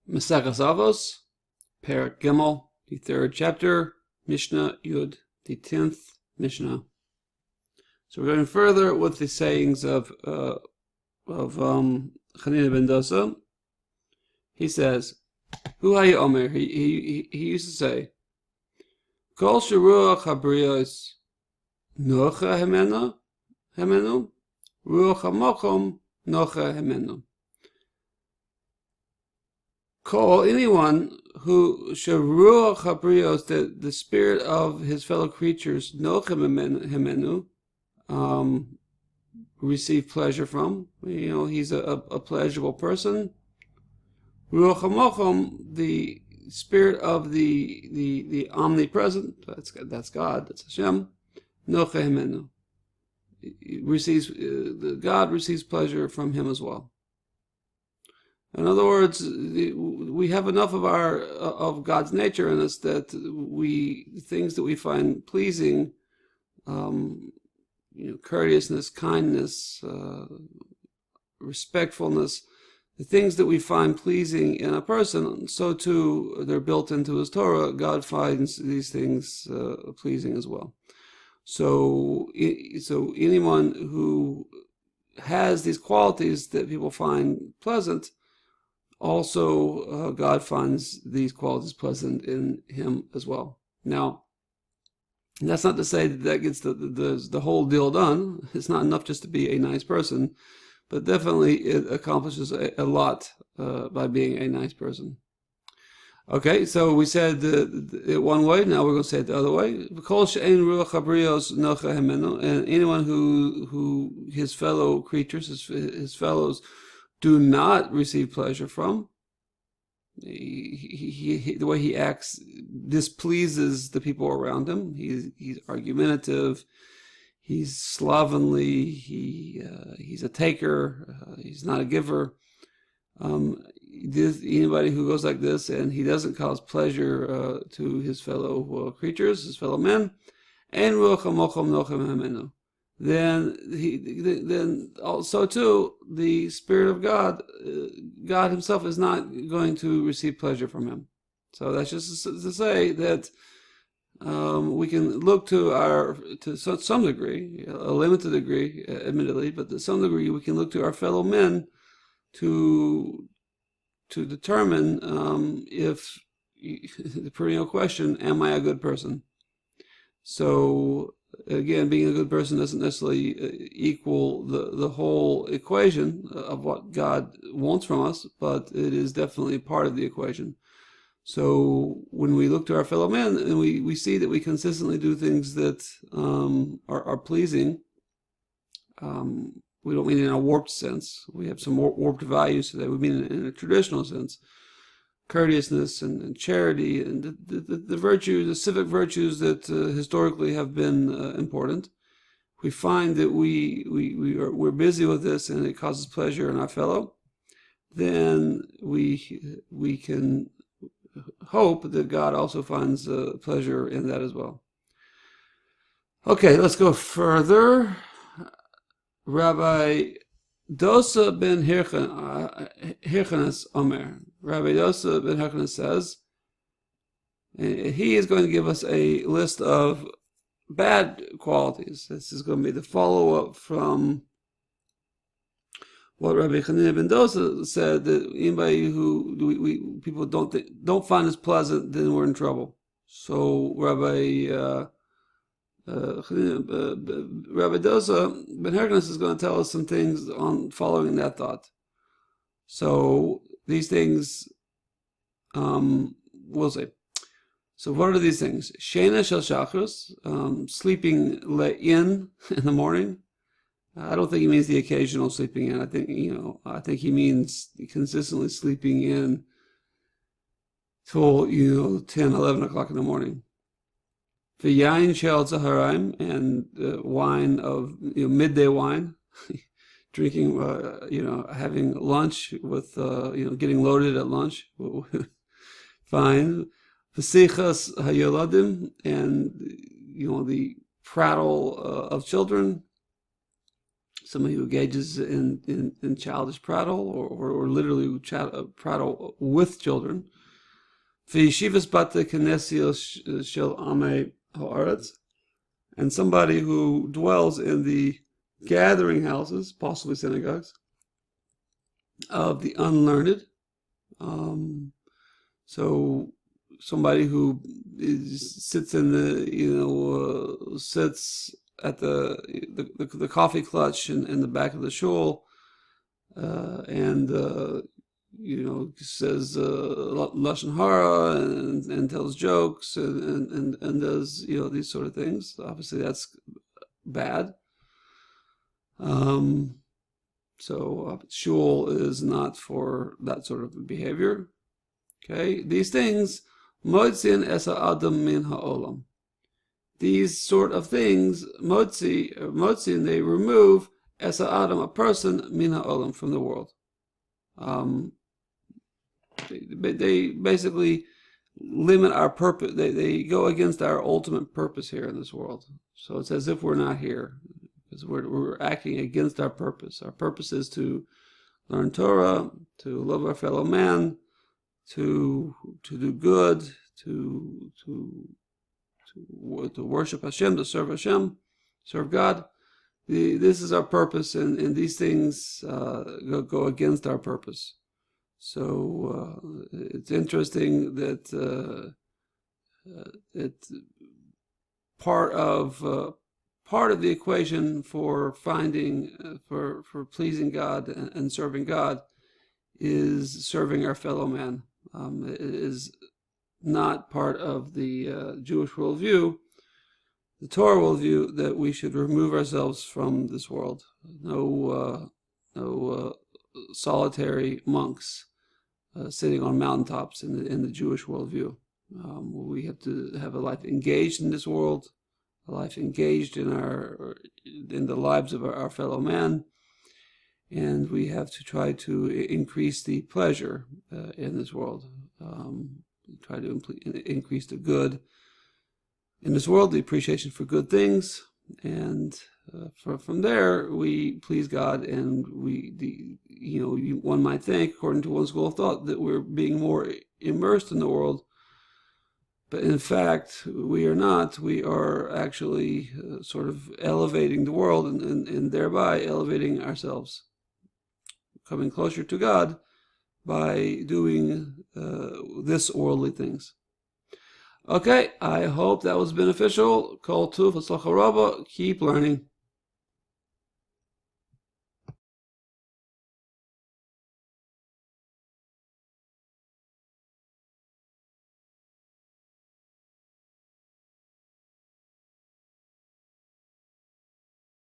Maseches Avos, Perek Gimel, the third chapter, Mishnah Yud, the 10th Mishnah. So we're going further with the sayings of Chanina ben Dosa. He says, "Hu hayi omer." He used to say, "Kol sheruach habriyos nocha hemenu, ruach hamokom nocha hemenu." Call anyone who sharuach habrios, that the spirit of his fellow creatures, nochem hemenu, receive pleasure from. He's a pleasurable person. Ruach hamochom, the spirit of the omnipresent, that's God, that's Hashem. Nocha hemenu, God receives pleasure from him as well. In other words, we have enough of God's nature in us that things that we find pleasing, courteousness, kindness, respectfulness, the things that we find pleasing in a person, so too they're built into his Torah. God finds these things pleasing as well. So anyone who has these qualities that people find pleasant, also God finds these qualities pleasant in him as well. Now, that's not to say that gets the whole deal done. It's not enough just to be a nice person, but definitely it accomplishes a lot by being a nice person. Okay, so we said it one way, now we're going to say it the other way. And anyone who his fellow creatures, his fellows, do not receive pleasure from. The way he acts displeases the people around him. He's argumentative. He's slovenly. He's a taker. He's not a giver. Anybody who goes like this and he doesn't cause pleasure to his fellow creatures, his fellow men, and then also too the Spirit of God, God Himself is not going to receive pleasure from him. So that's just to say that we can look to some degree, a limited degree, admittedly, but to some degree we can look to our fellow men to determine if the perennial question, am I a good person? So again, being a good person doesn't necessarily equal the whole equation of what God wants from us, but it is definitely part of the equation. So when we look to our fellow men and we see that we consistently do things that are pleasing, we don't mean in a warped sense. We have some warped values today. We mean in a traditional sense. Courteousness and charity and the virtues, the civic virtues that historically have been important. We find that we're busy with this and it causes pleasure in our fellow. Then we can hope that God also finds pleasure in that as well. Okay, let's go further. Rabbi Dosa ben Hirchanes Omer. Rabbi Dosa ben Hirchanes says, he is going to give us a list of bad qualities. This is going to be the follow-up from what Rabbi Chanina ben Dosa said, that anybody who people don't find as pleasant, then we're in trouble. So Rabbi Dosa ben Hirchanes is going to tell us some things on following that thought. So these things, we'll see. So what are these things? Shena shel shachris, sleeping in the morning. I don't think he means the occasional sleeping in. I think he means consistently sleeping in till 10, 11 o'clock in the morning. V'yayin shel tzaharaim, and wine of midday wine, drinking, having lunch with getting loaded at lunch. Fine. V'sichas hayoladim, and the prattle of children. somebody who engages in childish prattle, or literally prattle with children. V'yeshivas bate knesil shel amei haaretz, and somebody who dwells in the gathering houses, possibly synagogues, of the unlearned. So somebody who sits in the sits at the coffee clutch in the back of the shul, and says lashon hara and tells jokes and does these sort of things. Obviously, that's bad. So shul is not for that sort of behavior. Okay, these things, motzin esa adam min ha'olam. These sort of things, motzin, they remove esa adam, a person, min ha'olam, from the world. They basically limit our purpose. They go against our ultimate purpose here in this world. So it's as if we're not here, because we're acting against our purpose. Our purpose is to learn Torah, to love our fellow man, to do good, to worship Hashem, to serve Hashem, serve God. This is our purpose, and these things go against our purpose. So it's interesting that it's part of the equation for finding for pleasing God and serving God is serving our fellow man. It is not part of the Jewish worldview, the Torah worldview, that we should remove ourselves from this world. No solitary monks sitting on mountaintops in the Jewish worldview. We have to have a life engaged in this world, a life engaged in the lives of our fellow man, and we have to try to increase the pleasure in this world. Try to increase the good in this world, the appreciation for good things, and from there we please God, and one might think, according to one school of thought, that we're being more immersed in the world, but in fact we are not. We are actually sort of elevating the world and thereby elevating ourselves, coming closer to God by doing this worldly things. Okay, I hope that was beneficial. Kol tuv, hatzlacha rabba. Keep learning.